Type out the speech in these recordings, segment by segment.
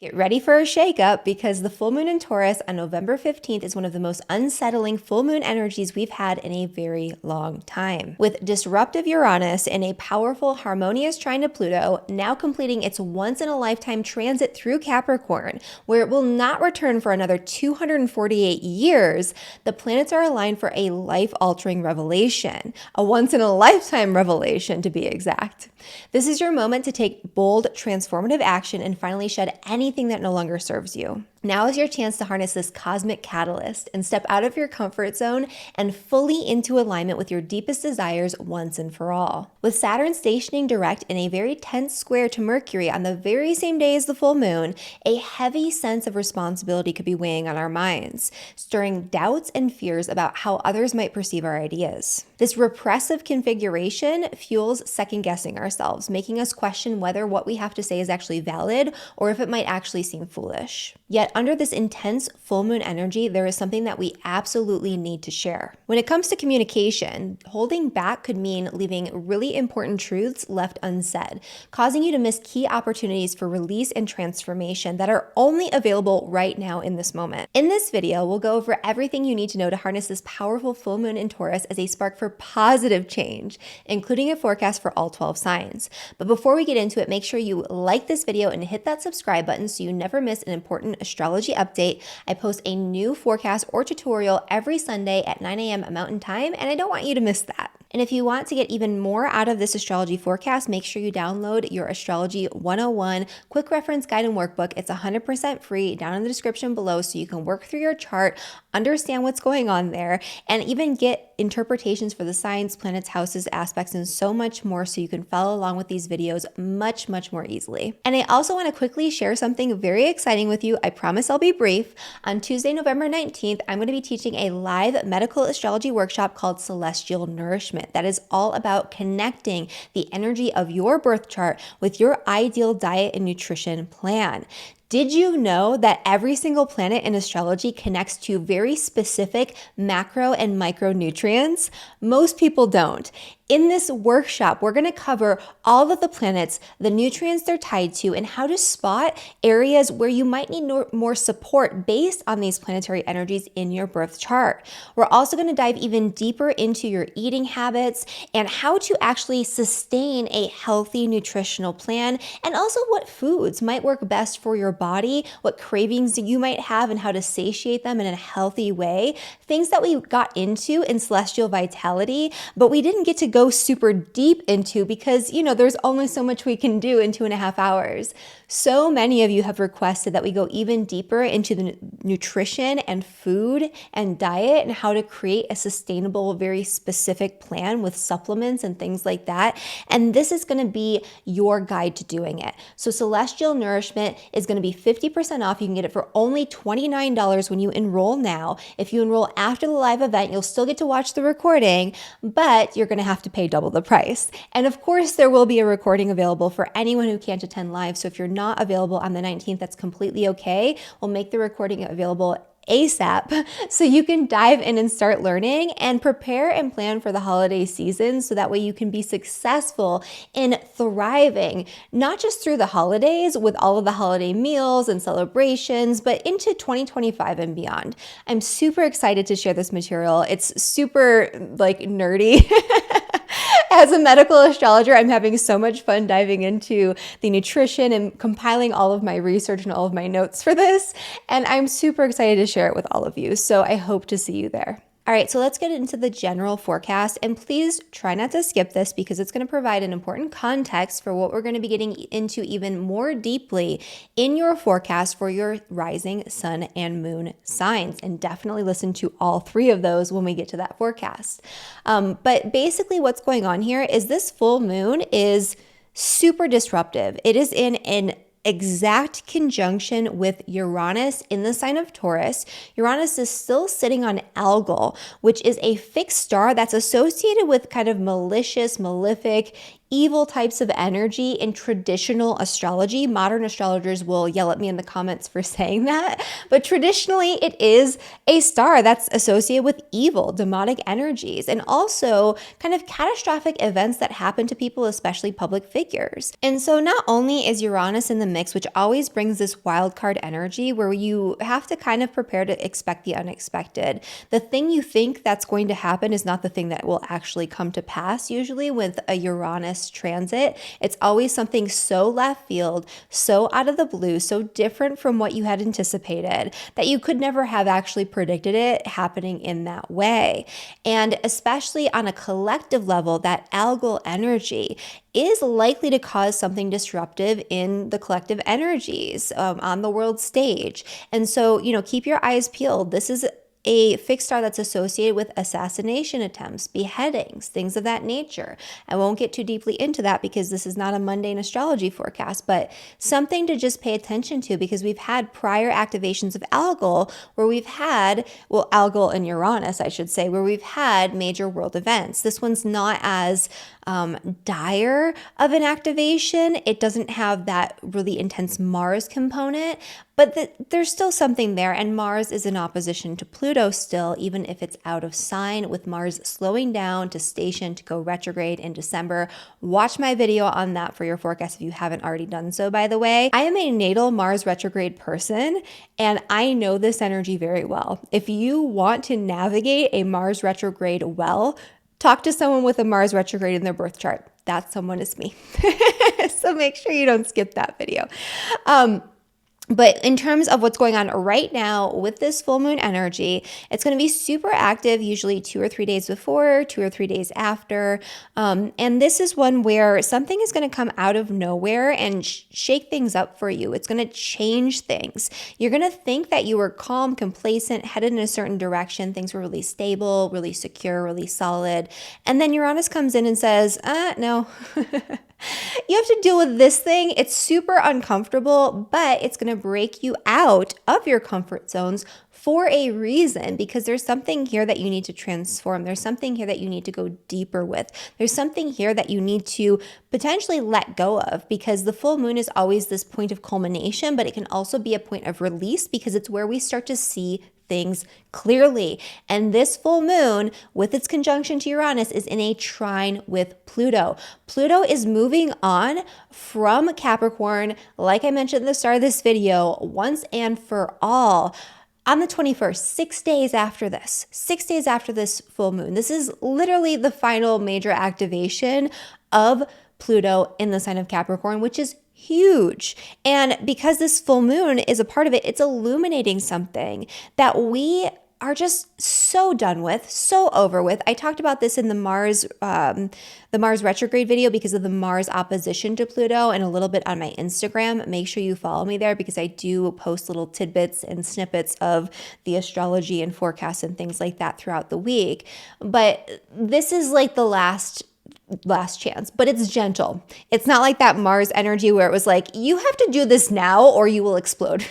Get ready for a shakeup because the full moon in Taurus on November 15th is one of the most unsettling full moon energies we've had in a very long time. With disruptive Uranus in a powerful, harmonious trine to Pluto, now completing its once-in-a-lifetime transit through Capricorn, where it will not return for another 248 years, the planets are aligned for a life-altering revelation, a once-in-a-lifetime revelation to be exact. This is your moment to take bold, transformative action and finally shed anything that no longer serves you. Now is your chance to harness this cosmic catalyst and step out of your comfort zone and fully into alignment with your deepest desires once and for all. With Saturn stationing direct in a very tense square to Mercury on the very same day as the full moon, a heavy sense of responsibility could be weighing on our minds, stirring doubts and fears about how others might perceive our ideas. This repressive configuration fuels second-guessing ourselves, making us question whether what we have to say is actually valid or if it might actually seem foolish. Yet under this intense full moon energy, there is something that we absolutely need to share. When it comes to communication, holding back could mean leaving really important truths left unsaid, causing you to miss key opportunities for release and transformation that are only available right now in this moment. In this video, we'll go over everything you need to know to harness this powerful full moon in Taurus as a spark for positive change, including a forecast for all 12 signs. But before we get into it, make sure you like this video and hit that subscribe button so you never miss an important astrology update. I post a new forecast or tutorial every Sunday at 9 a.m. Mountain Time, and I don't want you to miss that. And if you want to get even more out of this astrology forecast, make sure you download your Astrology 101 quick reference guide and workbook. It's 100% free down in the description below so you can work through your chart, understand what's going on there, and even get interpretations for the signs, planets, houses, aspects, and so much more so you can follow along with these videos much more easily. And I also want to quickly share something very exciting with you. I promise I'll be brief. On Tuesday, November 19th, I'm going to be teaching a live medical astrology workshop called Celestial Nourishment. That is all about connecting the energy of your birth chart with your ideal diet and nutrition plan. Did you know that every single planet in astrology connects to very specific macro and micronutrients? Most people don't. In this workshop, we're going to cover all of the planets, the nutrients they're tied to, and how to spot areas where you might need more support based on these planetary energies in your birth chart. We're also going to dive even deeper into your eating habits and how to actually sustain a healthy nutritional plan, and also what foods might work best for your body, what cravings you might have, and how to satiate them in a healthy way. Things that we got into in Celestial Vitality, but we didn't get to go super deep into because, there's only so much we can do in 2.5 hours. So many of you have requested that we go even deeper into the nutrition and food and diet and how to create a sustainable, very specific plan with supplements and things like that. And this is going to be your guide to doing it. So Celestial Nourishment is going to be 50% off. You can get it for only $29 when you enroll now. If you enroll after the live event, you'll still get to watch the recording, but you're going to have to pay double the price. And of course, there will be a recording available for anyone who can't attend live. So if you're not available on the 19th, that's completely okay. We'll make the recording available ASAP so you can dive in and start learning and prepare and plan for the holiday season so that way you can be successful in thriving, not just through the holidays with all of the holiday meals and celebrations, but into 2025 and beyond. I'm super excited to share this material. It's super nerdy. As a medical astrologer, I'm having so much fun diving into the nutrition and compiling all of my research and all of my notes for this. And I'm super excited to share it with all of you. So I hope to see you there. All right, so let's get into the general forecast, and please try not to skip this because it's going to provide an important context for what we're going to be getting into even more deeply in your forecast for your rising sun and moon signs. And definitely listen to all three of those when we get to that forecast. But basically what's going on here is this full moon is super disruptive. It is in an exact conjunction with Uranus in the sign of Taurus. Uranus is still sitting on Algol, which is a fixed star that's associated with kind of malicious, malefic, evil types of energy in traditional astrology. Modern astrologers will yell at me in the comments for saying that, but traditionally it is a star that's associated with evil, demonic energies, and also kind of catastrophic events that happen to people, especially public figures. And so not only is Uranus in the mix, which always brings this wild card energy where you have to kind of prepare to expect the unexpected. The thing you think that's going to happen is not the thing that will actually come to pass. Usually with a Uranus transit, it's always something so left field, so out of the blue, so different from what you had anticipated that you could never have actually predicted it happening in that way. And especially on a collective level, that algal energy is likely to cause something disruptive in the collective energies on the world stage. And so, keep your eyes peeled. This is a fixed star that's associated with assassination attempts, beheadings, things of that nature. I won't get too deeply into that because this is not a mundane astrology forecast, but something to just pay attention to because we've had prior activations of algal where we've had, algal and Uranus, I should say, where we've had major world events. This one's not as dire of an activation. It doesn't have that really intense Mars component, but there's still something there. And Mars is in opposition to Pluto still, even if it's out of sign, with Mars slowing down to station to go retrograde in December. Watch my video on that for your forecast if you haven't already done so, by the way. I am a natal Mars retrograde person, and I know this energy very well. If you want to navigate a Mars retrograde well, talk to someone with a Mars retrograde in their birth chart. That someone is me. So make sure you don't skip that video. But in terms of what's going on right now with this full moon energy, it's going to be super active, usually 2 or 3 days before, 2 or 3 days after. And this is one where something is going to come out of nowhere and shake things up for you. It's going to change things. You're going to think that you were calm, complacent, headed in a certain direction. Things were really stable, really secure, really solid. And then Uranus comes in and says, no. You have to deal with this thing. It's super uncomfortable, but it's going to break you out of your comfort zones for a reason, because there's something here that you need to transform. There's something here that you need to go deeper with. There's something here that you need to potentially let go of, because the full moon is always this point of culmination, but it can also be a point of release because it's where we start to see things clearly. And this full moon, with its conjunction to Uranus, is in a trine with Pluto. Pluto is moving on from Capricorn, like I mentioned at the start of this video, once and for all. On the 21st, 6 days after this full moon. This is literally the final major activation of Pluto in the sign of Capricorn, which is huge. And because this full moon is a part of it, it's illuminating something that we are just so done with, so over with. I talked about this in the Mars retrograde video because of the Mars opposition to Pluto, and a little bit on my Instagram. Make sure you follow me there because I do post little tidbits and snippets of the astrology and forecasts and things like that throughout the week. But this is like the last chance, but it's gentle. It's not like that Mars energy where it was like, you have to do this now or you will explode.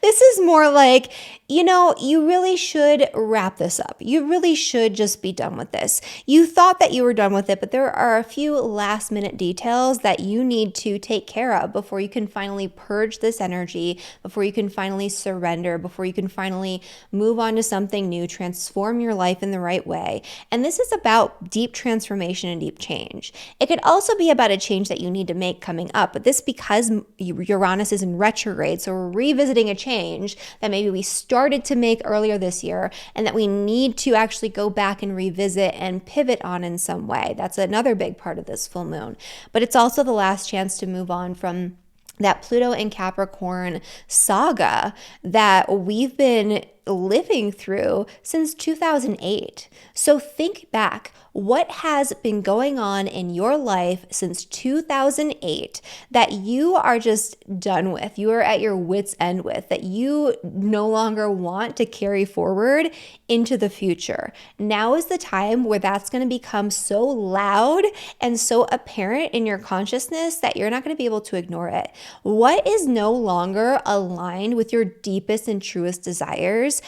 This is more like, you really should wrap this up. You really should just be done with this. You thought that you were done with it, but there are a few last minute details that you need to take care of before you can finally purge this energy, before you can finally surrender, before you can finally move on to something new, transform your life in the right way. And this is about deep transformation and deep change. It could also be about a change that you need to make coming up, but this because Uranus is in retrograde, so we're revisiting a change that maybe we started to make earlier this year and that we need to actually go back and revisit and pivot on in some way. That's another big part of this full moon. But it's also the last chance to move on from that Pluto and Capricorn saga that we've been living through since 2008. So think back. What has been going on in your life since 2008 that you are just done with, you are at your wit's end with, that you no longer want to carry forward into the future? Now is the time where that's going to become so loud and so apparent in your consciousness that you're not going to be able to ignore it. What is no longer aligned with your deepest and truest desires?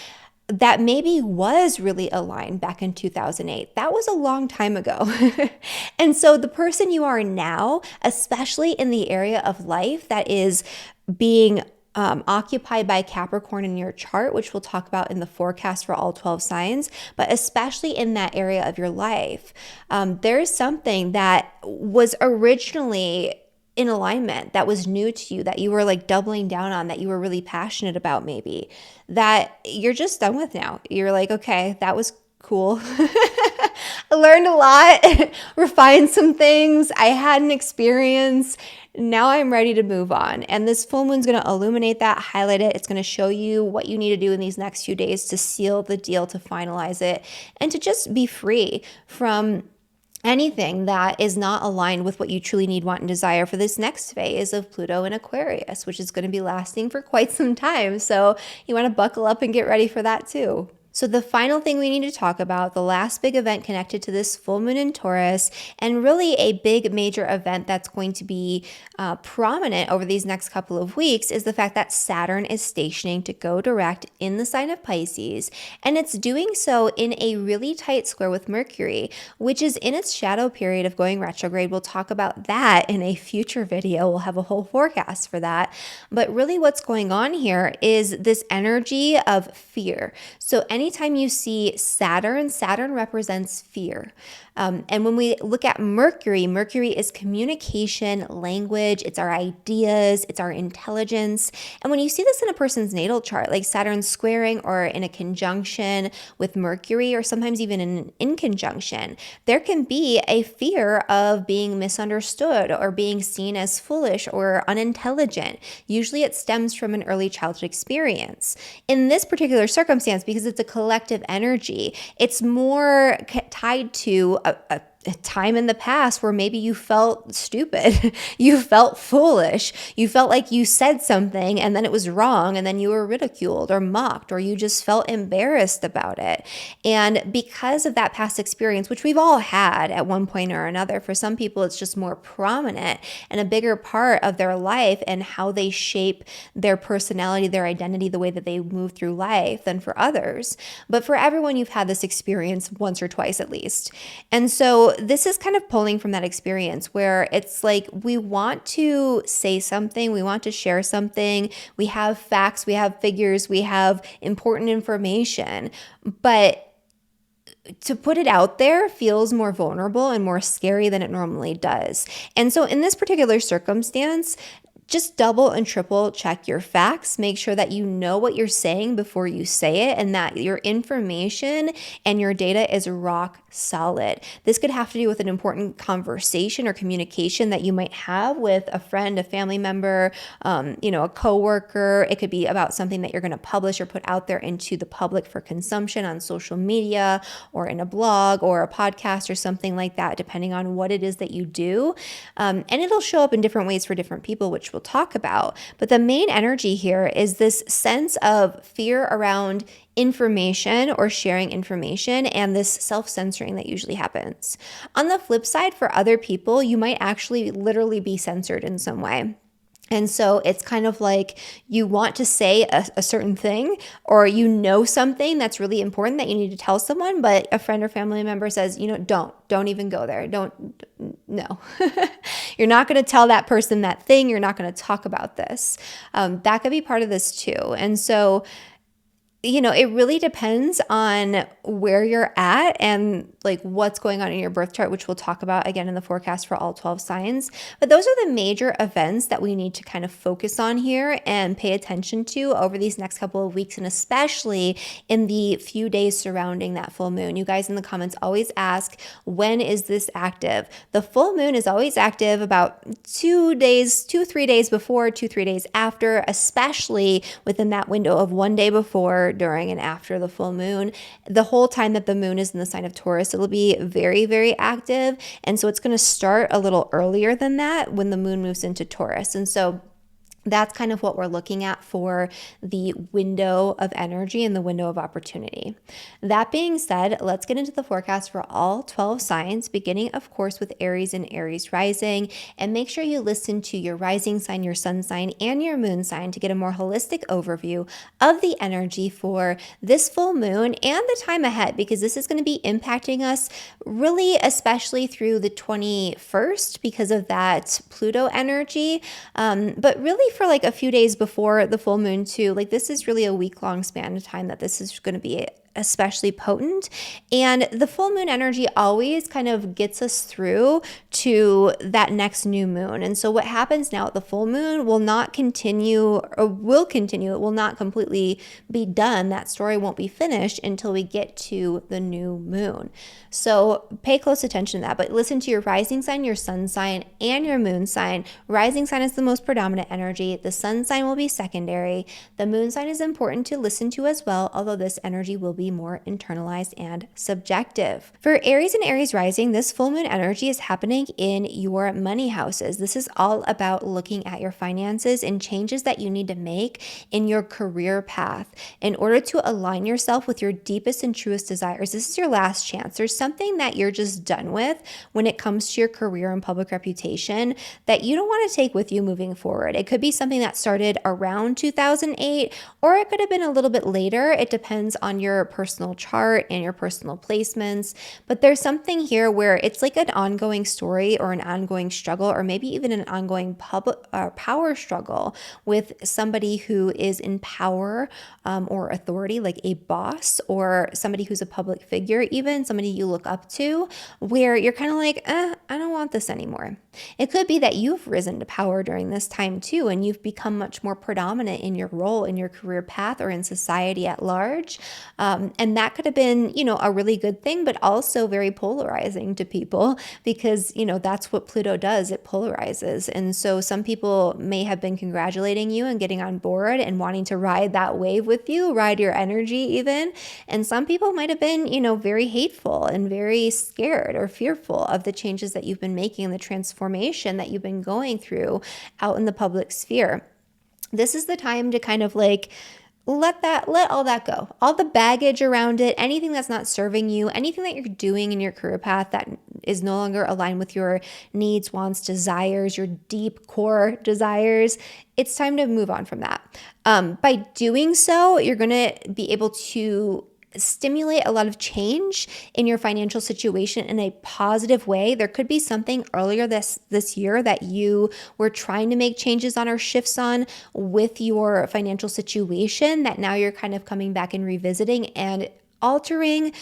that maybe was really aligned back in 2008. That was a long time ago. And so the person you are now, especially in the area of life that is being occupied by Capricorn in your chart, which we'll talk about in the forecast for all 12 signs, but especially in that area of your life, there's something that was originally in alignment, that was new to you, that you were like doubling down on, that you were really passionate about, maybe, that you're just done with now. You're like, okay, that was cool. I learned a lot, refined some things. I had an experience. Now I'm ready to move on. And this full moon's going to illuminate that, highlight it. It's going to show you what you need to do in these next few days to seal the deal, to finalize it, and to just be free from anything that is not aligned with what you truly need, want, and desire for this next phase of Pluto in Aquarius, which is going to be lasting for quite some time. So you want to buckle up and get ready for that too. So the final thing we need to talk about, the last big event connected to this full moon in Taurus, and really a big major event that's going to be prominent over these next couple of weeks, is the fact that Saturn is stationing to go direct in the sign of Pisces, and it's doing so in a really tight square with Mercury, which is in its shadow period of going retrograde. We'll talk about that in a future video. We'll have a whole forecast for that. But really what's going on here is this energy of fear. So anytime you see Saturn, Saturn represents fear. And when we look at Mercury, Mercury is communication, language, it's our ideas, it's our intelligence. And when you see this in a person's natal chart, like Saturn squaring or in a conjunction with Mercury, or sometimes even in conjunction, there can be a fear of being misunderstood or being seen as foolish or unintelligent. Usually it stems from an early childhood experience. In this particular circumstance, because it's a collective energy, it's more tied to a time in the past where maybe you felt stupid, you felt foolish, you felt like you said something and then it was wrong and then you were ridiculed or mocked, or you just felt embarrassed about it. And because of that past experience, which we've all had at one point or another, for some people it's just more prominent and a bigger part of their life and how they shape their personality, their identity, the way that they move through life than for others. But for everyone, you've had this experience once or twice at least. And so this is kind of pulling from that experience where it's like we want to say something, we want to share something, we have facts, we have figures, we have important information, but to put it out there feels more vulnerable and more scary than it normally does. And so in this particular circumstance, just double and triple check your facts. Make sure that you know what you're saying before you say it and that your information and your data is rock solid. This could have to do with an important conversation or communication that you might have with a friend, a family member, a coworker. It could be about something that you're going to publish or put out there into the public for consumption on social media or in a blog or a podcast or something like that, depending on what it is that you do. And it'll show up in different ways for different people, which we'll talk about. But the main energy here is this sense of fear around information or sharing information and this self-censoring that usually happens. On the flip side, for other people, you might actually literally be censored in some way. And so it's kind of like you want to say a certain thing, or you know something that's really important that you need to tell someone, but a friend or family member says, don't even go there. No. You're not going to tell that person that thing. You're not going to talk about this. That could be part of this too. And so it really depends on where you're at and like what's going on in your birth chart, which we'll talk about again in the forecast for all 12 signs. But those are the major events that we need to kind of focus on here and pay attention to over these next couple of weeks, and especially in the few days surrounding that full moon. You guys in the comments always ask, when is this active? The full moon is always active about 3 days before, 3 days after, especially within that window of 1 day before, during, and after the full moon. The whole time that the moon is in the sign of Taurus, it'll be very, very active. And so it's going to start a little earlier than that when the moon moves into Taurus. And so That's kind of what we're looking at for the window of energy and the window of opportunity. That being said, let's get into the forecast for all 12 signs, beginning, of course, with Aries and Aries rising. And make sure you listen to your rising sign, your sun sign, and your moon sign to get a more holistic overview of the energy for this full moon and the time ahead, because this is going to be impacting us really, especially through the 21st because of that Pluto energy. But really for like a few days before the full moon too, like this is really a week-long span of time that this is going to be especially potent. And the full moon energy always kind of gets us through to that next new moon. And so what happens now at the full moon will not continue, or will continue. It will not completely be done. That story won't be finished until we get to the new moon. So pay close attention to that, but listen to your rising sign, your sun sign, and your moon sign. Rising sign is the most predominant energy. The sun sign will be secondary. The moon sign is important to listen to as well, although this energy will be more internalized and subjective. For Aries and Aries rising, this full moon energy is happening in your money houses. This is all about looking at your finances and changes that you need to make in your career path in order to align yourself with your deepest and truest desires. This is your last chance. There's something that you're just done with when it comes to your career and public reputation that you don't want to take with you moving forward. It could be something that started around 2008, or it could have been a little bit later. It depends on your personal chart and your personal placements. But there's something here where it's like an ongoing story or an ongoing struggle, or maybe even an ongoing power struggle with somebody who is in power or authority, like a boss or somebody who's a public figure, even somebody you look up to, where you're kind of like, I don't want this anymore. It could be that you've risen to power during this time too, and you've become much more predominant in your role, in your career path, or in society at large. And that could have been, a really good thing, but also very polarizing to people because, that's what Pluto does. It polarizes. And so some people may have been congratulating you and getting on board and wanting to ride that wave with you, ride your energy even. And some people might have been, very hateful and very scared or fearful of the changes that you've been making and the transformation that you've been going through out in the public sphere. This is the time to kind of like let all that go. All the baggage around it, anything that's not serving you, anything that you're doing in your career path that is no longer aligned with your needs, wants, desires, your deep core desires. It's time to move on from that. By doing so, you're going to be able to stimulate a lot of change in your financial situation in a positive way. There could be something earlier this year that you were trying to make changes on or shifts on with your financial situation that now you're kind of coming back and revisiting and altering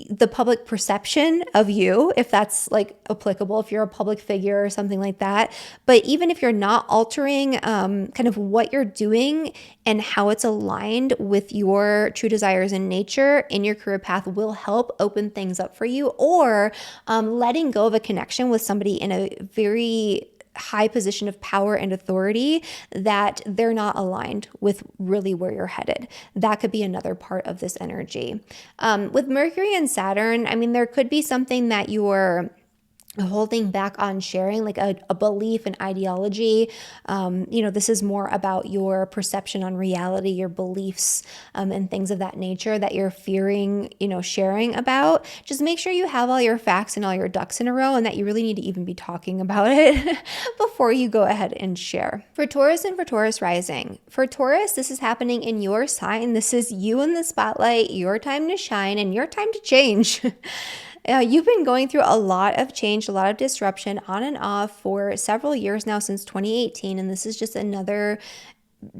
the public perception of you, if that's like applicable, if you're a public figure or something like that. But even if you're not altering kind of what you're doing and how it's aligned with your true desires in nature in your career path will help open things up for you, or letting go of a connection with somebody in a very high position of power and authority that they're not aligned with really where you're headed. That could be another part of this energy. With Mercury and Saturn, there could be something that you're holding back on sharing, like a belief and ideology. This is more about your perception on reality, your beliefs, and things of that nature that you're fearing, sharing about. Just make sure you have all your facts and all your ducks in a row, and that you really need to even be talking about it before you go ahead and share. For Taurus and for Taurus rising. For Taurus, this is happening in your sign. This is you in the spotlight, your time to shine, and your time to change. You've been going through a lot of change, a lot of disruption on and off for several years now, since 2018. And this is just another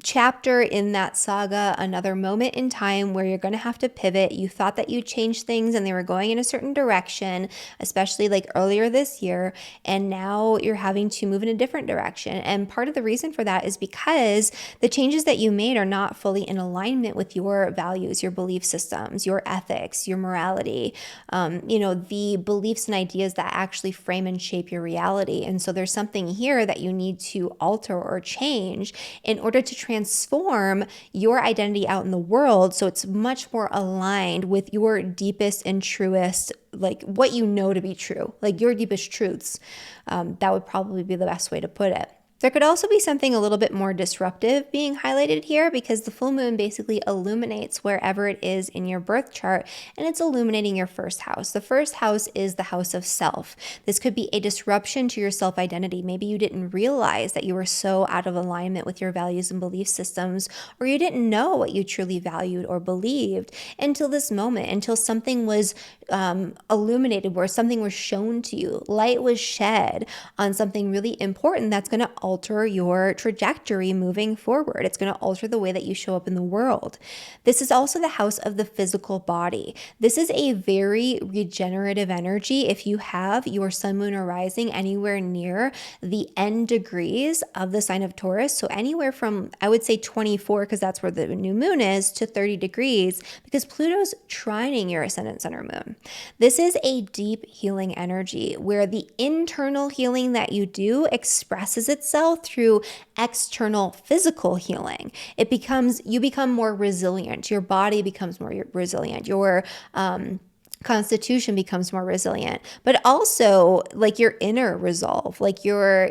chapter in that saga, another moment in time where you're going to have to pivot. You thought that you changed things and they were going in a certain direction, especially like earlier this year, and now you're having to move in a different direction. And part of the reason for that is because the changes that you made are not fully in alignment with your values, your belief systems, your ethics, your morality, the beliefs and ideas that actually frame and shape your reality. And so there's something here that you need to alter or change in order to transform your identity out in the world so it's much more aligned with your deepest and truest, like what you know to be true, like your deepest truths. That would probably be the best way to put it. There could also be something a little bit more disruptive being highlighted here because the full moon basically illuminates wherever it is in your birth chart, and it's illuminating your first house. The first house is the house of self. This could be a disruption to your self-identity. Maybe you didn't realize that you were so out of alignment with your values and belief systems, or you didn't know what you truly valued or believed until this moment, until something was illuminated, where something was shown to you. Light was shed on something really important that's going to alter your trajectory moving forward. It's going to alter the way that you show up in the world. This is also the house of the physical body. This is a very regenerative energy. If you have your sun, moon, or rising anywhere near the end degrees of the sign of Taurus, so anywhere from, I would say 24, because that's where the new moon is, to 30 degrees, because Pluto's trining your ascendant, sun, or moon. This is a deep healing energy where the internal healing that you do expresses itself through external physical healing. You become more resilient. Your body becomes more resilient. Your constitution becomes more resilient, but also like your inner resolve, like your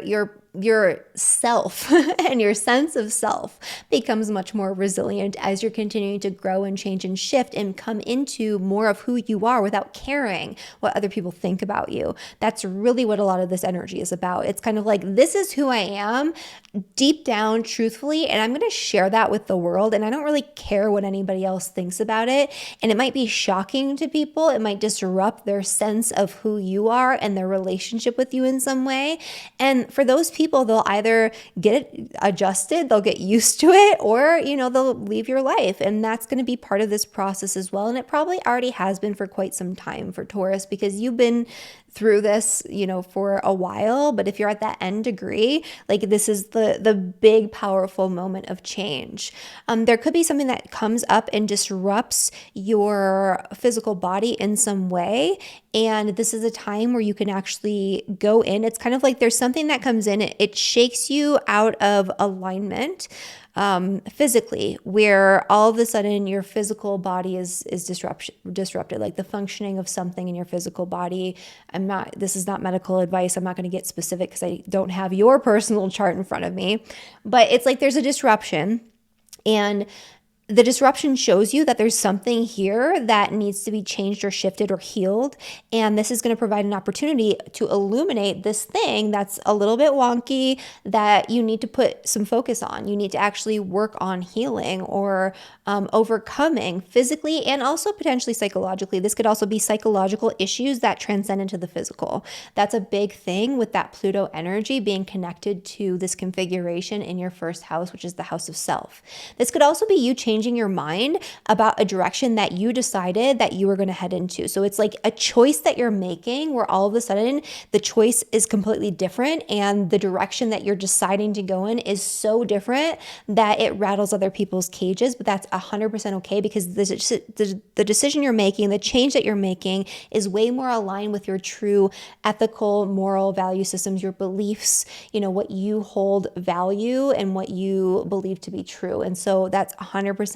self and your sense of self becomes much more resilient as you're continuing to grow and change and shift and come into more of who you are without caring what other people think about you. That's really what a lot of this energy is about. It's kind of like, this is who I am deep down, truthfully, and I'm going to share that with the world, and I don't really care what anybody else thinks about it. And it might be shocking to people. It might disrupt their sense of who you are and their relationship with you in some way. And for those people, they'll either get it adjusted, they'll get used to it, or, they'll leave your life. And that's going to be part of this process as well. And it probably already has been for quite some time for Taurus, because you've been through this, for a while. But if you're at that end degree, like, this is the big, powerful moment of change. There could be something that comes up and disrupts your physical body in some way. And this is a time where you can actually go in. It's kind of like there's something that comes in, it shakes you out of alignment physically, where all of a sudden your physical body is disrupted, like the functioning of something in your physical body. This is not medical advice. I'm not going to get specific because I don't have your personal chart in front of me, but it's like there's a disruption, and the disruption shows you that there's something here that needs to be changed or shifted or healed. And this is going to provide an opportunity to illuminate this thing that's a little bit wonky that you need to put some focus on. You need to actually work on healing or overcoming physically and also potentially psychologically. This could also be psychological issues that transcend into the physical. That's a big thing with that Pluto energy being connected to this configuration in your first house, which is the house of self. This could also be you changing your mind about a direction that you decided that you were going to head into. So it's like a choice that you're making where all of a sudden the choice is completely different, and the direction that you're deciding to go in is so different that it rattles other people's cages. But that's 100% okay, because the decision you're making, the change that you're making, is way more aligned with your true ethical, moral value systems, your beliefs, what you hold value and what you believe to be true. And so that's 100%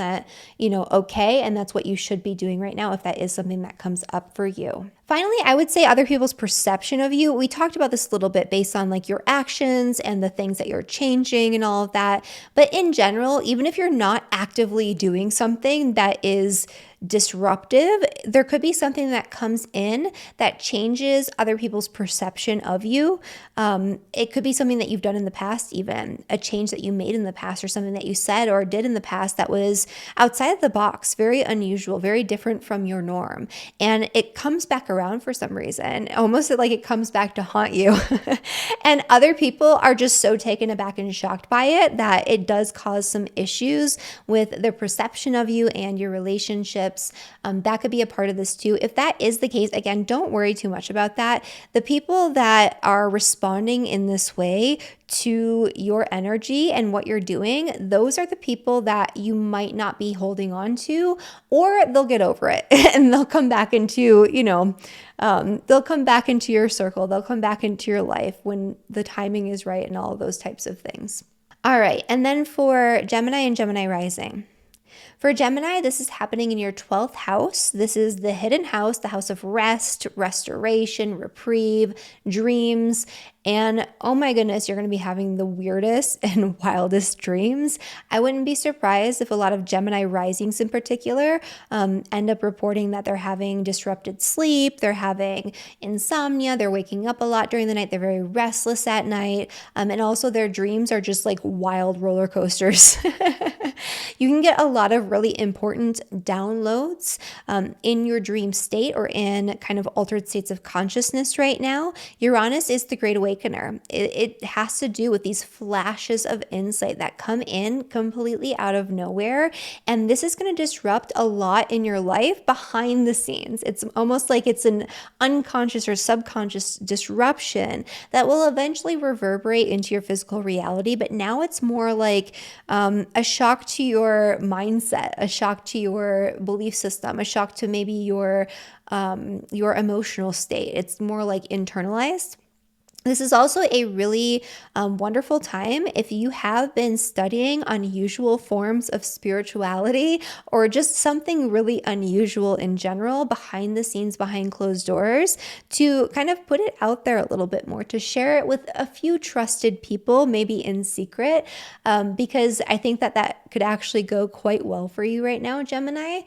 okay, and that's what you should be doing right now if that is something that comes up for you. Finally, I would say other people's perception of you. We talked about this a little bit based on like your actions and the things that you're changing and all of that. But in general, even if you're not actively doing something that is disruptive, there could be something that comes in that changes other people's perception of you. It could be something that you've done in the past, even a change that you made in the past, or something that you said or did in the past that was outside of the box, very unusual, very different from your norm. And it comes back around for some reason, almost like it comes back to haunt you. And other people are just so taken aback and shocked by it that it does cause some issues with their perception of you and your relationships. That could be a part of this too. If that is the case, again, don't worry too much about that. The people that are responding in this way to your energy and what you're doing, those are the people that you might not be holding on to, or they'll get over it and they'll come back into, they'll come back into your circle. They'll come back into your life when the timing is right and all of those types of things. All right. And then for Gemini and Gemini rising. For Gemini, this is happening in your 12th house. This is the hidden house, the house of rest, restoration, reprieve, dreams. And oh my goodness, you're going to be having the weirdest and wildest dreams. I wouldn't be surprised if a lot of Gemini risings in particular end up reporting that they're having disrupted sleep, they're having insomnia, they're waking up a lot during the night, they're very restless at night, and also their dreams are just like wild roller coasters. You can get a lot of really important downloads in your dream state or in kind of altered states of consciousness right now. Uranus is the great awakener. It has to do with these flashes of insight that come in completely out of nowhere. And this is going to disrupt a lot in your life behind the scenes. It's almost like it's an unconscious or subconscious disruption that will eventually reverberate into your physical reality. But now it's more like a shock to your mindset, a shock to your belief system, a shock to maybe your emotional state. It's more like internalized. This is also a really wonderful time if you have been studying unusual forms of spirituality or just something really unusual in general behind the scenes, behind closed doors, to kind of put it out there a little bit more, to share it with a few trusted people, maybe in secret, because I think that could actually go quite well for you right now, Gemini.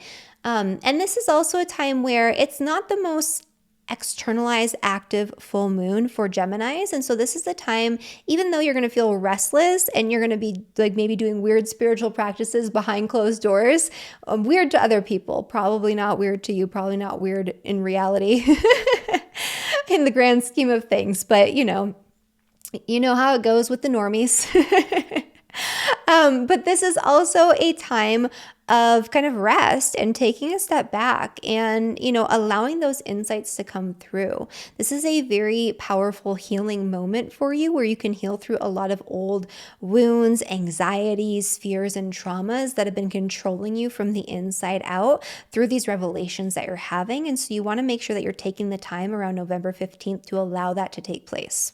And this is also a time where it's not the most externalized active full moon for Geminis. And so this is the time, even though you're going to feel restless and you're going to be like maybe doing weird spiritual practices behind closed doors, weird to other people, probably not weird to you, probably not weird in reality in the grand scheme of things. But you know how it goes with the normies. But this is also a time of kind of rest and taking a step back and, allowing those insights to come through. This is a very powerful healing moment for you where you can heal through a lot of old wounds, anxieties, fears, and traumas that have been controlling you from the inside out through these revelations that you're having. And so you want to make sure that you're taking the time around November 15th to allow that to take place.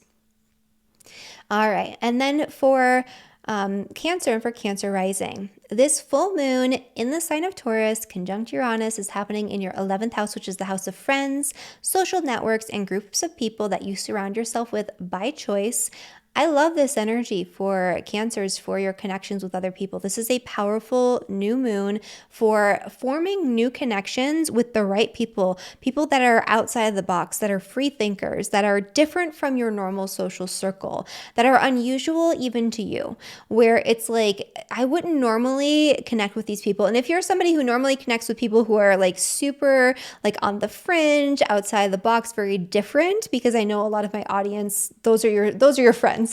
All right. And then for Cancer and for Cancer rising, this full moon in the sign of Taurus conjunct Uranus is happening in your 11th house, which is the house of friends, social networks, and groups of people that you surround yourself with by choice. I love this energy for Cancers, for your connections with other people. This is a powerful new moon for forming new connections with the right people, people that are outside of the box, that are free thinkers, that are different from your normal social circle, that are unusual even to you, where it's like, I wouldn't normally connect with these people. And if you're somebody who normally connects with people who are like super like on the fringe, outside the box, very different, because I know a lot of my audience, those are your friends.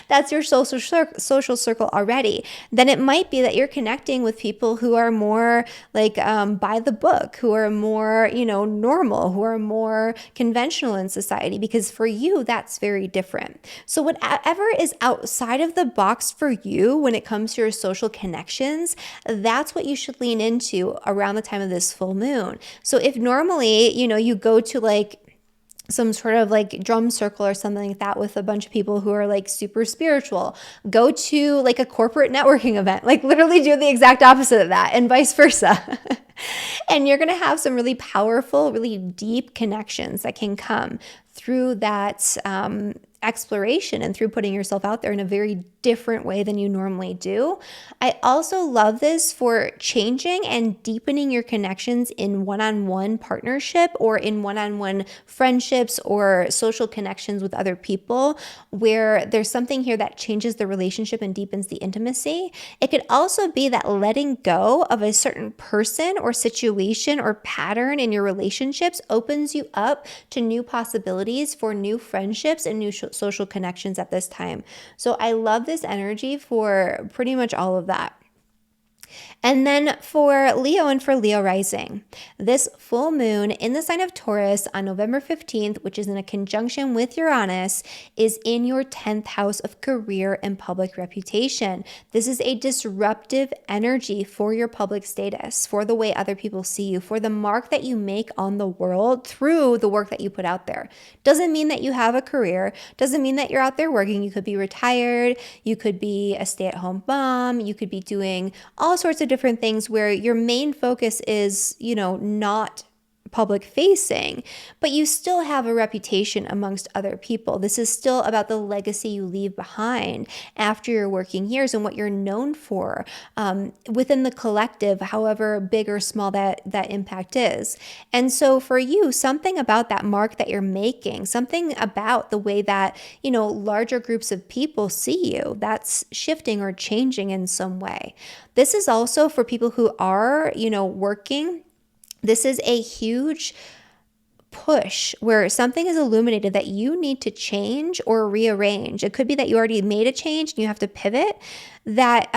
That's your social circle already. Then it might be that you're connecting with people who are more like by the book, who are more, normal, who are more conventional in society, because for you, that's very different. So whatever is outside of the box for you when it comes to your social connections, that's what you should lean into around the time of this full moon. So if normally, you go to like some sort of like drum circle or something like that with a bunch of people who are like super spiritual, go to like a corporate networking event, like literally do the exact opposite of that, and vice versa. And you're going to have some really powerful, really deep connections that can come through that exploration and through putting yourself out there in a very different way than you normally do. I also love this for changing and deepening your connections in one-on-one partnership or in one-on-one friendships or social connections with other people, where there's something here that changes the relationship and deepens the intimacy. It could also be that letting go of a certain person or situation or pattern in your relationships opens you up to new possibilities for new friendships and new social connections at this time. So I love this energy for pretty much all of that. And then for Leo and for Leo rising, this full moon in the sign of Taurus on November 15th, which is in a conjunction with Uranus, is in your 10th house of career and public reputation. This is a disruptive energy for your public status, for the way other people see you, for the mark that you make on the world through the work that you put out there. Doesn't mean that you have a career, doesn't mean that you're out there working. You could be retired, you could be a stay-at-home mom, you could be doing all sorts of different things where your main focus is, not public facing, but you still have a reputation amongst other people. This is still about the legacy you leave behind after your working years and what you're known for within the collective, however big or small that impact is. And so for you, something about that mark that you're making, something about the way that, larger groups of people see you, that's shifting or changing in some way. This is also for people who are, working. This is a huge push where something is illuminated that you need to change or rearrange. It could be that you already made a change and you have to pivot. That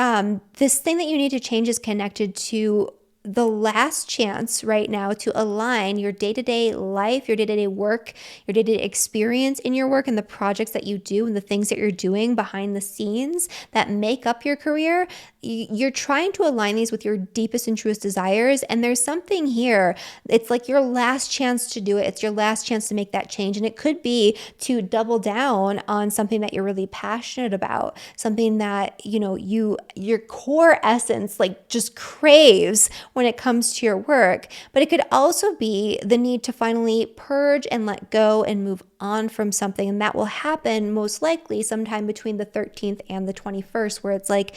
this thing that you need to change is connected to the last chance right now to align your day-to-day life, your day-to-day work, your day-to-day experience in your work and the projects that you do and the things that you're doing behind the scenes that make up your career. You're trying to align these with your deepest and truest desires. And there's something here. It's like your last chance to do it. It's your last chance to make that change. And it could be to double down on something that you're really passionate about, something that, your core essence like just craves when it comes to your work. But it could also be the need to finally purge and let go and move on from something. And that will happen most likely sometime between the 13th and the 21st, where it's like,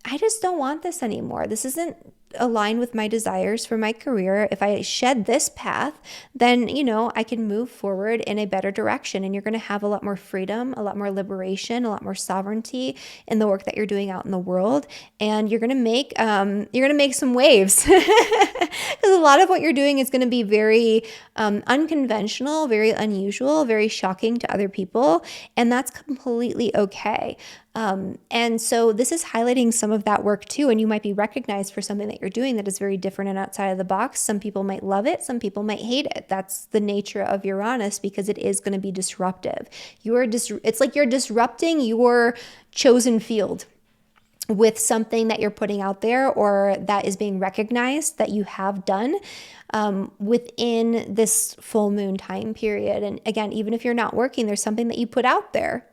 I just don't want this anymore. This isn't aligned with my desires for my career. If I shed this path, then, I can move forward in a better direction. And you're going to have a lot more freedom, a lot more liberation, a lot more sovereignty in the work that you're doing out in the world. And you're going to make some waves because a lot of what you're doing is going to be very unconventional, very unusual, very shocking to other people. And that's completely okay. And so this is highlighting some of that work too. And you might be recognized for something that you're doing that is very different and outside of the box. Some people might love it. Some people might hate it. That's the nature of Uranus because it is going to be disruptive. It's like you're disrupting your chosen field with something that you're putting out there or that is being recognized that you have done within this full moon time period. And again, even if you're not working, there's something that you put out there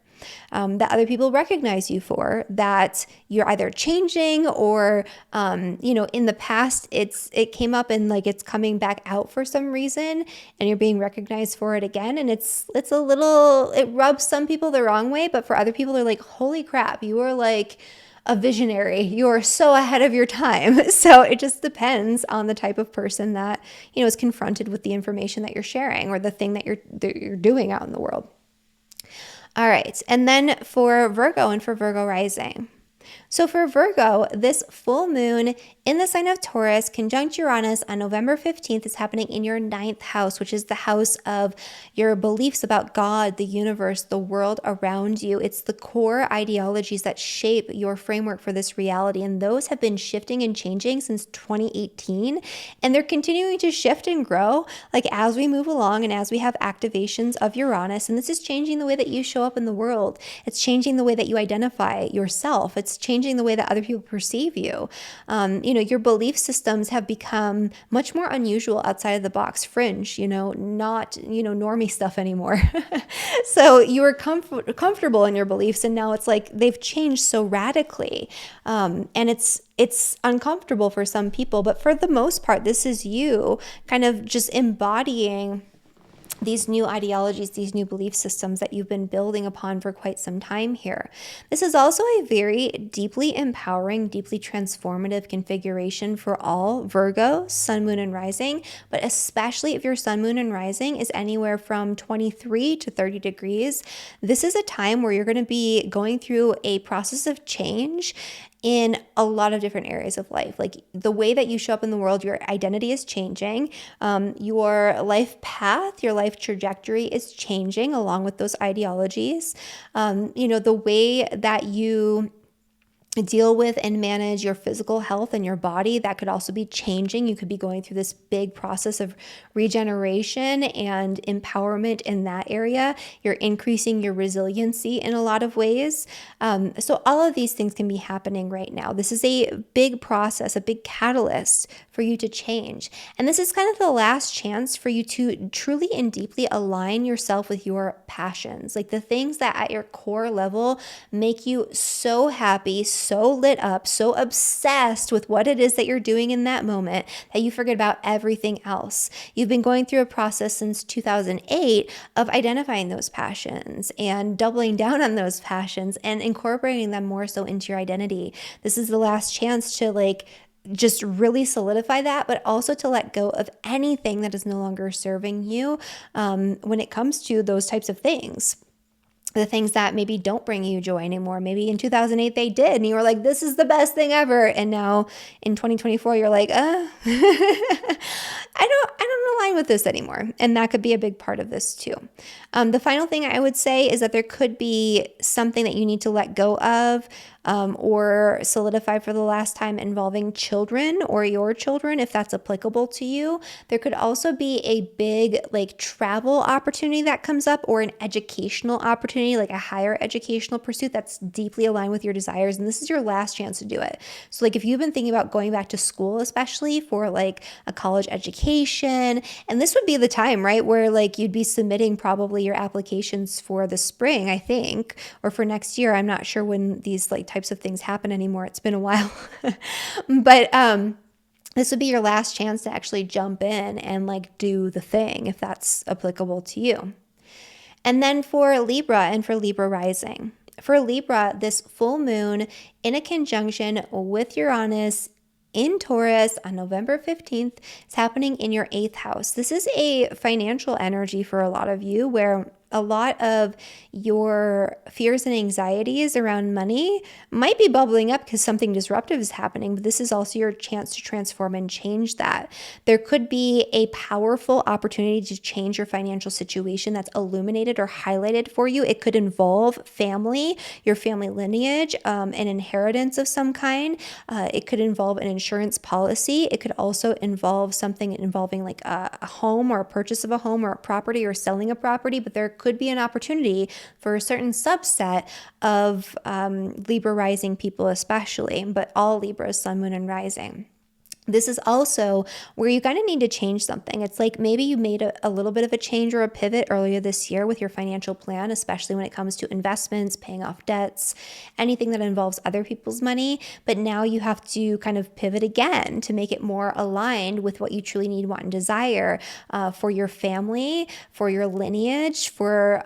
that other people recognize you for, that you're either changing or, in the past it came up and like it's coming back out for some reason and you're being recognized for it again. And it rubs some people the wrong way, but for other people, they're like, holy crap, you are like a visionary. You are so ahead of your time. So it just depends on the type of person that, is confronted with the information that you're sharing or the thing that you're doing out in the world. All right. And then for Virgo and for Virgo rising. So for Virgo, this full moon in the sign of Taurus, conjunct Uranus on November 15th is happening in your 9th house, which is the house of your beliefs about God, the universe, the world around you. It's the core ideologies that shape your framework for this reality. And those have been shifting and changing since 2018. And they're continuing to shift and grow like as we move along and as we have activations of Uranus. And this is changing the way that you show up in the world. It's changing the way that you identify yourself. It's changing the way that other people perceive you. Your belief systems have become much more unusual, outside of the box, fringe, not, normie stuff anymore. So you were comfortable in your beliefs, and now it's like they've changed so radically. And it's uncomfortable for some people, but for the most part, this is you kind of just embodying these new ideologies, these new belief systems that you've been building upon for quite some time here. This is also a very deeply empowering, deeply transformative configuration for all Virgo, sun, moon, and rising, but especially if your sun, moon, and rising is anywhere from 23 to 30 degrees. This is a time where you're going to be going through a process of change in a lot of different areas of life. Like the way that you show up in the world, your identity is changing. Your life path, your life trajectory is changing along with those ideologies. The way that you deal with and manage your physical health and your body, that could also be changing. You could be going through this big process of regeneration and empowerment in that area. You're increasing your resiliency in a lot of ways. So all of these things can be happening right now. This is a big process, a big catalyst for you to change. And this is kind of the last chance for you to truly and deeply align yourself with your passions, like the things that at your core level make you so happy, so lit up, so obsessed with what it is that you're doing in that moment that you forget about everything else. You've been going through a process since 2008 of identifying those passions and doubling down on those passions and incorporating them more so into your identity. This is the last chance to just really solidify that, but also to let go of anything that is no longer serving you when it comes to those types of things. The things that maybe don't bring you joy anymore. Maybe in 2008 they did, and you were like, this is the best thing ever. And now in 2024, you're like, I don't align with this anymore. And that could be a big part of this too. The final thing I would say is that there could be something that you need to let go of or solidify for the last time involving children or your children, if that's applicable to you. There could also be a big travel opportunity that comes up, or an educational opportunity, like a higher educational pursuit that's deeply aligned with your desires. And this is your last chance to do it. So if you've been thinking about going back to school, especially for a college education, and this would be the time, right, where you'd be submitting probably your applications for the spring, I think, or for next year. I'm not sure when these types of things happen anymore. It's been a while. But this would be your last chance to actually jump in and do the thing, if that's applicable to you. And then for Libra and for Libra rising. For Libra, this full moon in a conjunction with Uranus in Taurus on November 15th is happening in your 8th house. This is a financial energy for a lot of you, where a lot of your fears and anxieties around money might be bubbling up because something disruptive is happening, but this is also your chance to transform and change that. There could be a powerful opportunity to change your financial situation that's illuminated or highlighted for you. It could involve family, your family lineage, an inheritance of some kind. It could involve an insurance policy. It could also involve something involving a home, or a purchase of a home, or a property, or selling a property, but there could be an opportunity for a certain subset of Libra rising people especially, but all Libras, sun, moon, and rising. This is also where you kind of need to change something. It's maybe you made a little bit of a change or a pivot earlier this year with your financial plan, especially when it comes to investments, paying off debts, anything that involves other people's money. But now you have to kind of pivot again to make it more aligned with what you truly need, want, and desire for your family, for your lineage, for,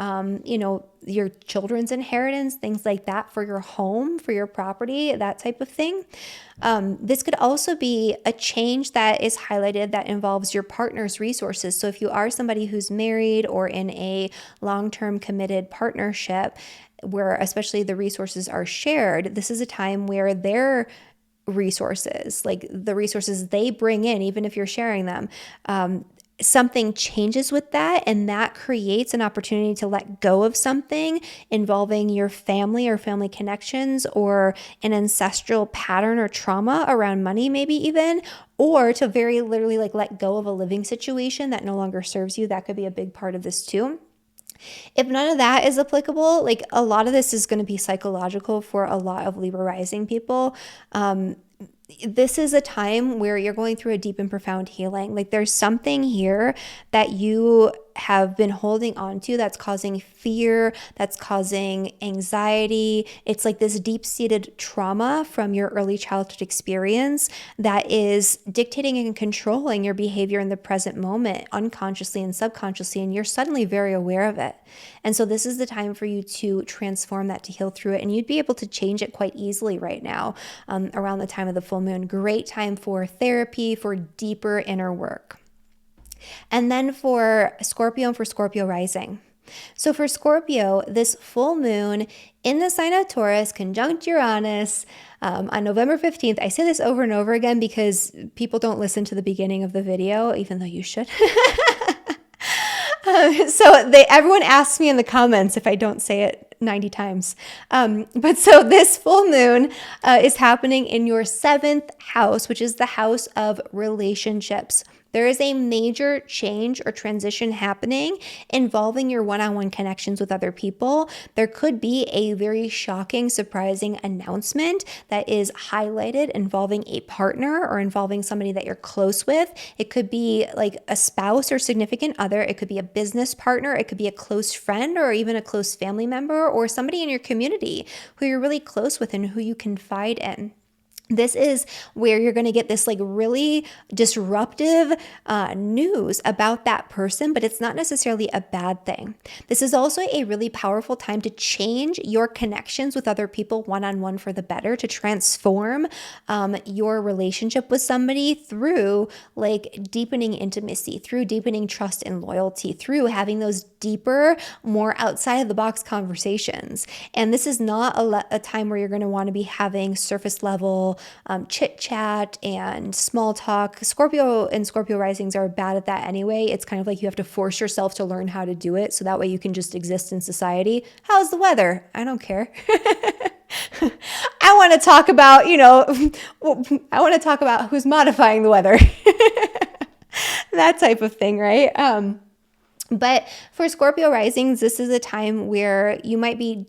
your children's inheritance, things like that, for your home, for your property, that type of thing. This could also be a change that is highlighted that involves your partner's resources. So if you are somebody who's married or in a long-term committed partnership where especially the resources are shared, this is a time where their resources, the resources they bring in, even if you're sharing them, something changes with that, and that creates an opportunity to let go of something involving your family or family connections, or an ancestral pattern or trauma around money, maybe even, or to very literally let go of a living situation that no longer serves you. That could be a big part of this too. If none of that is applicable, a lot of this is going to be psychological for a lot of Libra rising people. This is a time where you're going through a deep and profound healing. There's something here that you have been holding on to that's causing fear, that's causing anxiety. It's this deep-seated trauma from your early childhood experience that is dictating and controlling your behavior in the present moment, unconsciously and subconsciously, and you're suddenly very aware of it. And so this is the time for you to transform that, to heal through it, and you'd be able to change it quite easily right now around the time of the full moon. Great time for therapy, for deeper inner work. And then for Scorpio and for Scorpio rising. So for Scorpio, this full moon in the sign of Taurus, conjunct Uranus, on November 15th. I say this over and over again because people don't listen to the beginning of the video, even though you should. Everyone asks me in the comments if I don't say it 90 times. But so this full moon is happening in your 7th house, which is the house of relationships. There is a major change or transition happening involving your one-on-one connections with other people. There could be a very shocking, surprising announcement that is highlighted involving a partner or involving somebody that you're close with. It could be a spouse or significant other. It could be a business partner. It could be a close friend or even a close family member or somebody in your community who you're really close with and who you confide in. This is where you're going to get this like really disruptive news about that person, but it's not necessarily a bad thing. This is also a really powerful time to change your connections with other people one-on-one for the better, to transform your relationship with somebody through like deepening intimacy, through deepening trust and loyalty, through having those deeper, more outside of the box conversations. And this is not a time where you're going to want to be having surface level chit chat and small talk. Scorpio and Scorpio risings are bad at that anyway. It's kind of like you have to force yourself to learn how to do it, so that way you can just exist in society. How's the weather? I don't care. I want to talk about, I want to talk about who's modifying the weather. That type of thing, right? But for Scorpio risings, this is a time where you might be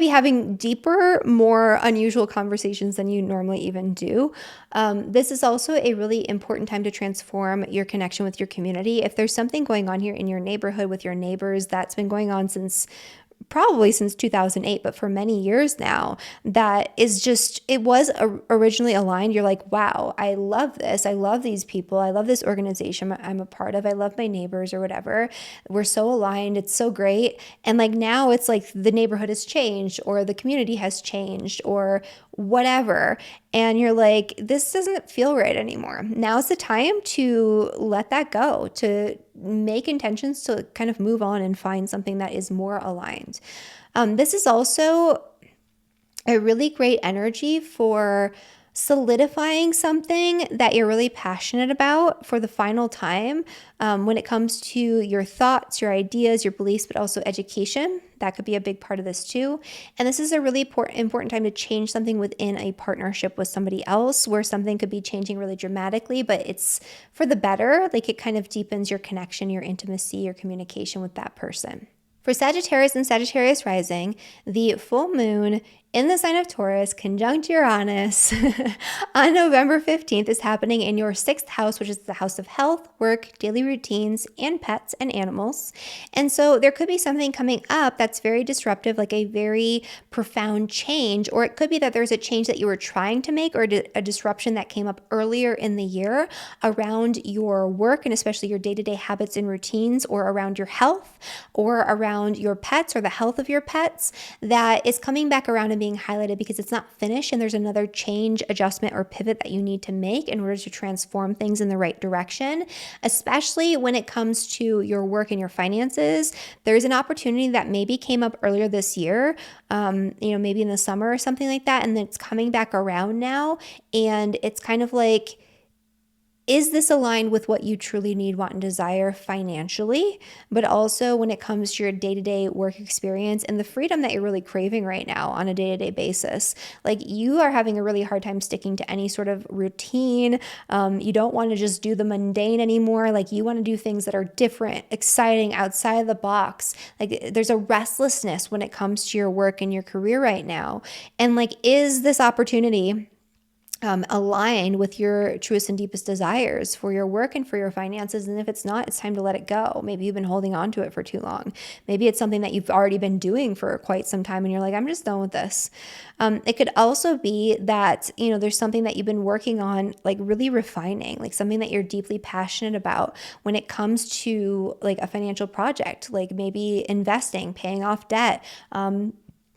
having deeper, more unusual conversations than you normally even do. This is also a really important time to transform your connection with your community. If there's something going on here in your neighborhood with your neighbors that's been going on probably since 2008, but for many years now, that is just, it was originally aligned. You're like, wow, I love this. I love these people. I love this organization I'm a part of. I love my neighbors or whatever. We're so aligned. It's so great. And like now it's like the neighborhood has changed or the community has changed or whatever. And you're like, this doesn't feel right anymore. Now's the time to let that go, to make intentions to kind of move on and find something that is more aligned. This is also a really great energy for solidifying something that you're really passionate about for the final time when it comes to your thoughts, your ideas, your beliefs, but also education. That could be a big part of this too. And this is a really important time to change something within a partnership with somebody else, where something could be changing really dramatically, but it's for the better. Like it kind of deepens your connection, your intimacy, your communication with that person. For Sagittarius and Sagittarius rising, the full moon in the sign of Taurus, conjunct Uranus, on November 15th is happening in your 6th house, which is the house of health, work, daily routines, and pets and animals. And so there could be something coming up that's very disruptive, like a very profound change, or it could be that there's a change that you were trying to make or a disruption that came up earlier in the year around your work and especially your day-to-day habits and routines, or around your health, or around your pets or the health of your pets, that is coming back around and being highlighted because it's not finished and there's another change, adjustment, or pivot that you need to make in order to transform things in the right direction. Especially when it comes to your work and your finances, there's an opportunity that maybe came up earlier this year, maybe in the summer or something like that, and then it's coming back around now, and it's kind of like, is this aligned with what you truly need, want, and desire financially, but also when it comes to your day-to-day work experience and the freedom that you're really craving right now on a day-to-day basis? Like, you are having a really hard time sticking to any sort of routine. You don't want to just do the mundane anymore. Like, you want to do things that are different, exciting, outside of the box. Like, there's a restlessness when it comes to your work and your career right now. And like, is this opportunity aligned with your truest and deepest desires for your work and for your finances? And if it's not, it's time to let it go. Maybe you've been holding on to it for too long. Maybe it's something that you've already been doing for quite some time and you're like, I'm just done with this. It could also be that, there's something that you've been working on, like really refining, like something that you're deeply passionate about when it comes to like a financial project, like maybe investing, paying off debt,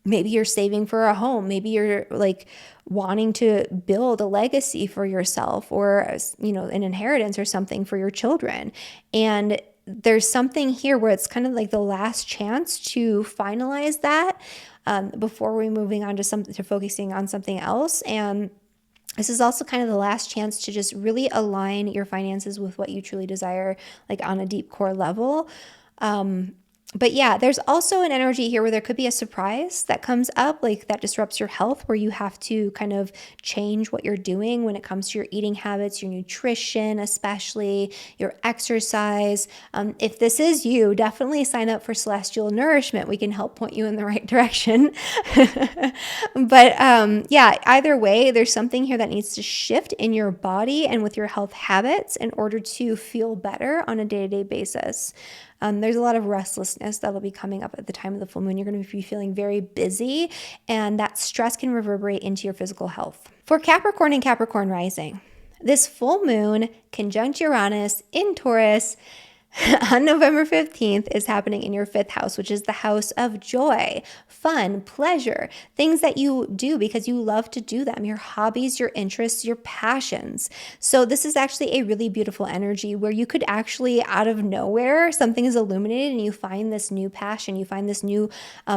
maybe you're saving for a home. Maybe you're like wanting to build a legacy for yourself, or, an inheritance or something for your children. And there's something here where it's kind of like the last chance to finalize that before we're moving on to focusing on something else. And this is also kind of the last chance to just really align your finances with what you truly desire, like on a deep core level. But yeah, there's also an energy here where there could be a surprise that comes up, like that disrupts your health, where you have to kind of change what you're doing when it comes to your eating habits, your nutrition, especially your exercise. If this is you, definitely sign up for Celestial Nourishment. We can help point you in the right direction. But either way, there's something here that needs to shift in your body and with your health habits in order to feel better on a day-to-day basis. There's a lot of restlessness that'll be coming up at the time of the full moon. You're going to be feeling very busy, and that stress can reverberate into your physical health. For Capricorn and Capricorn rising, this full moon conjunct Uranus in Taurus on November 15th is happening in your 5th house, which is the house of joy, fun, pleasure, things that you do because you love to do them, your hobbies, your interests, your passions. So this is actually a really beautiful energy where you could actually, out of nowhere, something is illuminated and you find this new passion, you find this new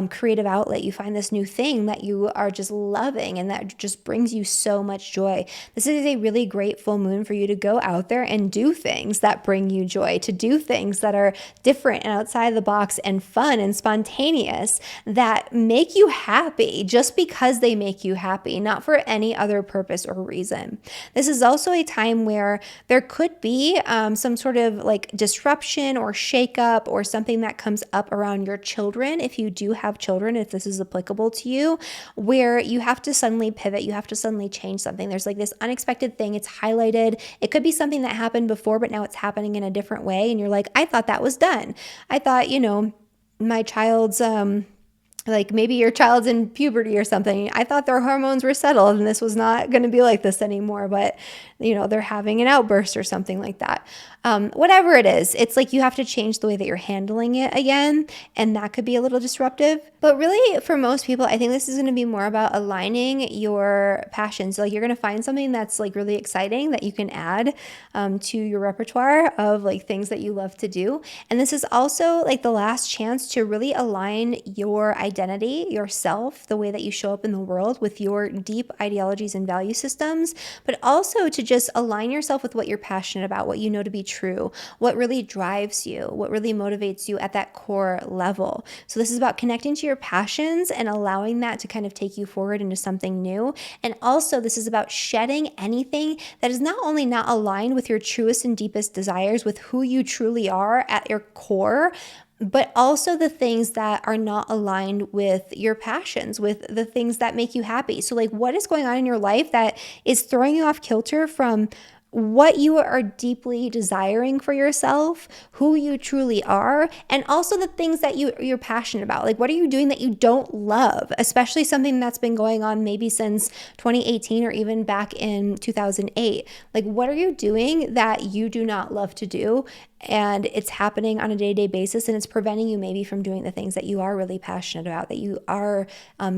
creative outlet, you find this new thing that you are just loving and that just brings you so much joy. This is a really great full moon for you to go out there and do things that bring you joy, to do things that are different and outside the box and fun and spontaneous that make you happy just because they make you happy, not for any other purpose or reason. This is also a time where there could be some sort of like disruption or shakeup or something that comes up around your children. If you do have children, if this is applicable to you, where you have to suddenly pivot, you have to suddenly change something. There's like this unexpected thing. It's highlighted. It could be something that happened before, but now it's happening in a different way. And you're like, I thought that was done. I thought, my child's, like maybe your child's in puberty or something. I thought their hormones were settled and this was not going to be like this anymore, but they're having an outburst or something like that. Whatever it is, it's like you have to change the way that you're handling it again, and that could be a little disruptive. But really, for most people, I think this is going to be more about aligning your passions. Like you're going to find something that's like really exciting that you can add to your repertoire of like things that you love to do. And this is also like the last chance to really align your identity, yourself, the way that you show up in the world with your deep ideologies and value systems, but also to just align yourself with what you're passionate about, what you know to be true, what really drives you, what really motivates you at that core level. So this is about connecting to your passions and allowing that to kind of take you forward into something new. And also this is about shedding anything that is not only not aligned with your truest and deepest desires, with who you truly are at your core, but also the things that are not aligned with your passions, with the things that make you happy. So like what is going on in your life that is throwing you off kilter from what you are deeply desiring for yourself, who you truly are, and also the things that you're passionate about. Like what are you doing that you don't love, especially something that's been going on maybe since 2018 or even back in 2008. Like what are you doing that you do not love to do? And it's happening on a day-to-day basis, and it's preventing you maybe from doing the things that you are really passionate about, that you are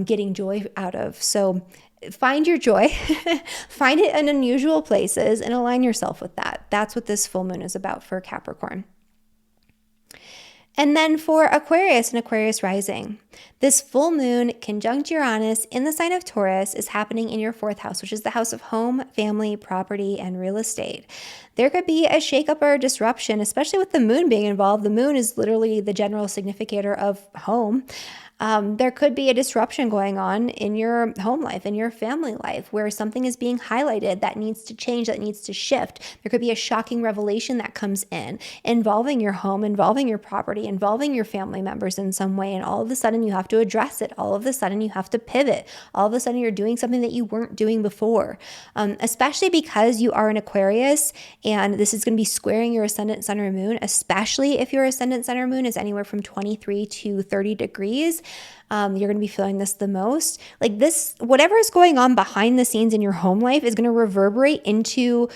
getting joy out of. So find your joy, find it in unusual places, and align yourself with that. That's what this full moon is about for Capricorn. And then for Aquarius and Aquarius rising, this full moon conjunct Uranus in the sign of Taurus is happening in your 4th house, which is the house of home, family, property, and real estate. There could be a shakeup or a disruption, especially with the moon being involved. The moon is literally the general significator of home. There could be a disruption going on in your home life, in your family life, where something is being highlighted that needs to change, that needs to shift. There could be a shocking revelation that comes in involving your home, involving your property, involving your family members in some way. And all of a sudden you have to address it. All of a sudden you have to pivot. All of a sudden you're doing something that you weren't doing before, especially because you are an Aquarius and this is going to be squaring your ascendant sun or moon, especially if your ascendant sun or moon is anywhere from 23 to 30 degrees. You're going to be feeling this the most. Like this, whatever is going on behind the scenes in your home life is going to reverberate into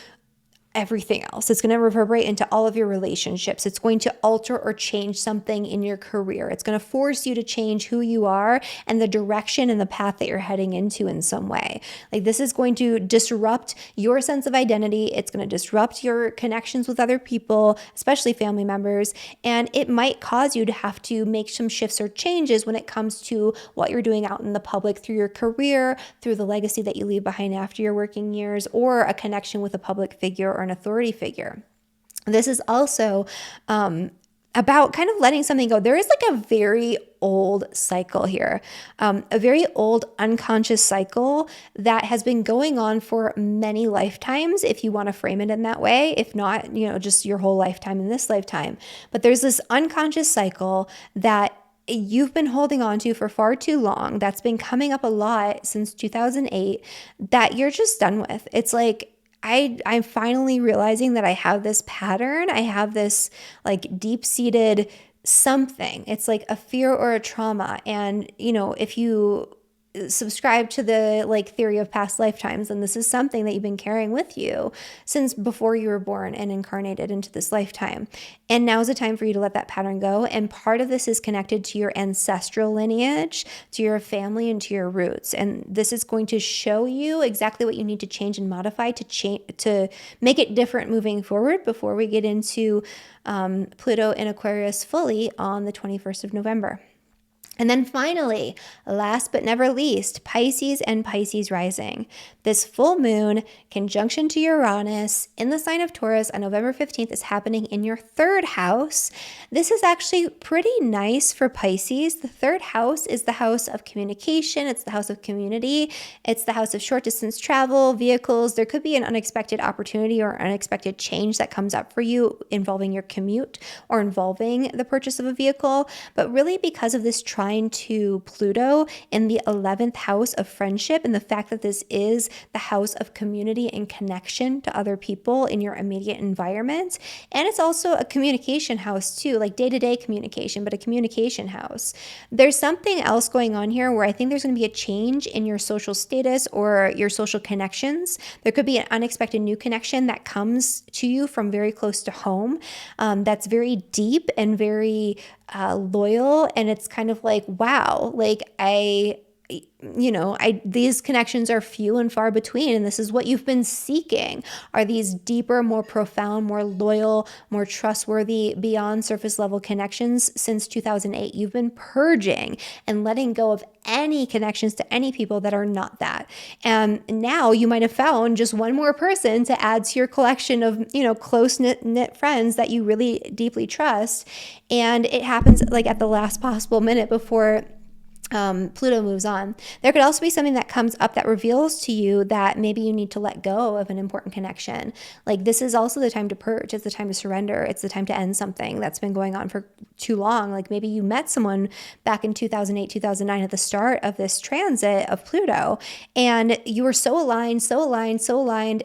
everything else. It's going to reverberate into all of your relationships. It's going to alter or change something in your career. It's going to force you to change who you are and the direction and the path that you're heading into in some way. Like this is going to disrupt your sense of identity. It's going to disrupt your connections with other people, especially family members. And it might cause you to have to make some shifts or changes when it comes to what you're doing out in the public through your career, through the legacy that you leave behind after your working years, or a connection with a public figure or an authority figure. This is also about kind of letting something go. There is like a very old cycle here, a very old unconscious cycle that has been going on for many lifetimes, if you want to frame it in that way. If not, just your whole lifetime in this lifetime. But there's this unconscious cycle that you've been holding on to for far too long, that's been coming up a lot since 2008, that you're just done with. It's like, I'm finally realizing that I have this pattern. I have this like deep-seated something. It's like a fear or a trauma. And, if you subscribe to the like theory of past lifetimes, and this is something that you've been carrying with you since before you were born and incarnated into this lifetime. And now's the time for you to let that pattern go. And part of this is connected to your ancestral lineage, to your family, and to your roots. And this is going to show you exactly what you need to change and modify to make it different moving forward before we get into Pluto in Aquarius fully on the 21st of November. And then finally, last but never least, Pisces and Pisces rising. This full moon conjunction to Uranus in the sign of Taurus on November 15th is happening in your third house. This is actually pretty nice for Pisces. The third house is the house of communication. It's the house of community. It's the house of short distance travel, vehicles. There could be an unexpected opportunity or unexpected change that comes up for you involving your commute or involving the purchase of a vehicle. But really, because of this trine to Pluto in the 11th house of friendship, and the fact that this is the house of community and connection to other people in your immediate environment. And it's also a communication house too, like day-to-day communication, but a communication house. There's something else going on here where I think there's going to be a change in your social status or your social connections. There could be an unexpected new connection that comes to you from very close to home, that's very deep and very loyal. And it's kind of like, wow, like these connections are few and far between. And this is what you've been seeking, are these deeper, more profound, more loyal, more trustworthy, beyond surface level connections since 2008. You've been purging and letting go of any connections to any people that are not that. And now you might have found just one more person to add to your collection of, close knit friends that you really deeply trust. And it happens like at the last possible minute before Pluto moves on. There could also be something that comes up that reveals to you that maybe you need to let go of an important connection. Like this is also the time to purge. It's the time to surrender. It's the time to end something that's been going on for too long. Like maybe you met someone back in 2008, 2009 at the start of this transit of Pluto, and you were so aligned.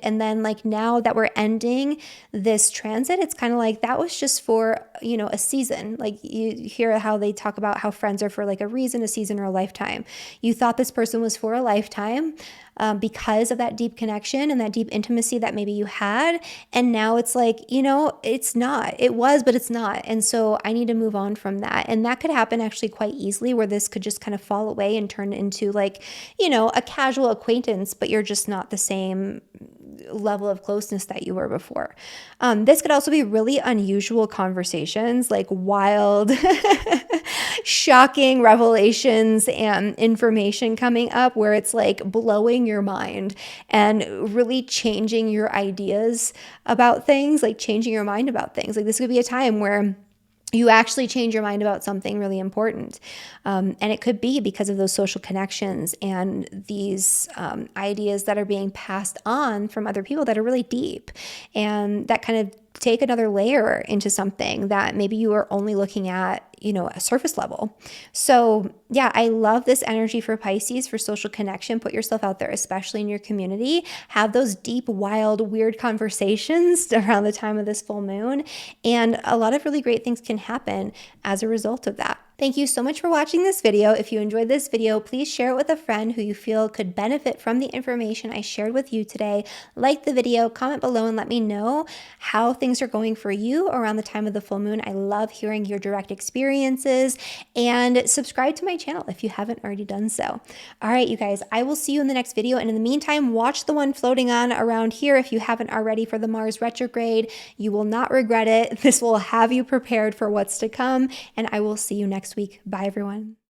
And then like now that we're ending this transit, it's kind of like that was just for, a season. Like you hear how they talk about how friends are for like a reason, a season, or a lifetime. You thought this person was for a lifetime because of that deep connection and that deep intimacy that maybe you had. And now it's like, it's not. It was, but it's not. And so I need to move on from that. And that could happen actually quite easily, where this could just kind of fall away and turn into like, a casual acquaintance, but you're just not the same level of closeness that you were before. This could also be really unusual conversations, like wild, shocking revelations and information coming up where it's like blowing your mind and really changing your ideas about things, like changing your mind about things. Like this could be a time where you actually change your mind about something really important. And it could be because of those social connections and these ideas that are being passed on from other people that are really deep and that kind of take another layer into something that maybe you are only looking at, a surface level. So yeah, I love this energy for Pisces, for social connection. Put yourself out there, especially in your community. Have those deep, wild, weird conversations around the time of this full moon. And a lot of really great things can happen as a result of that. Thank you so much for watching this video. If you enjoyed this video, please share it with a friend who you feel could benefit from the information I shared with you today. Like the video, comment below, and let me know how things are going for you around the time of the full moon. I love hearing your direct experiences, and subscribe to my channel if you haven't already done so. All right, you guys, I will see you in the next video. And in the meantime, watch the one floating on around here if you haven't already for the Mars retrograde. You will not regret it. This will have you prepared for what's to come, and I will see you next week. Bye, everyone.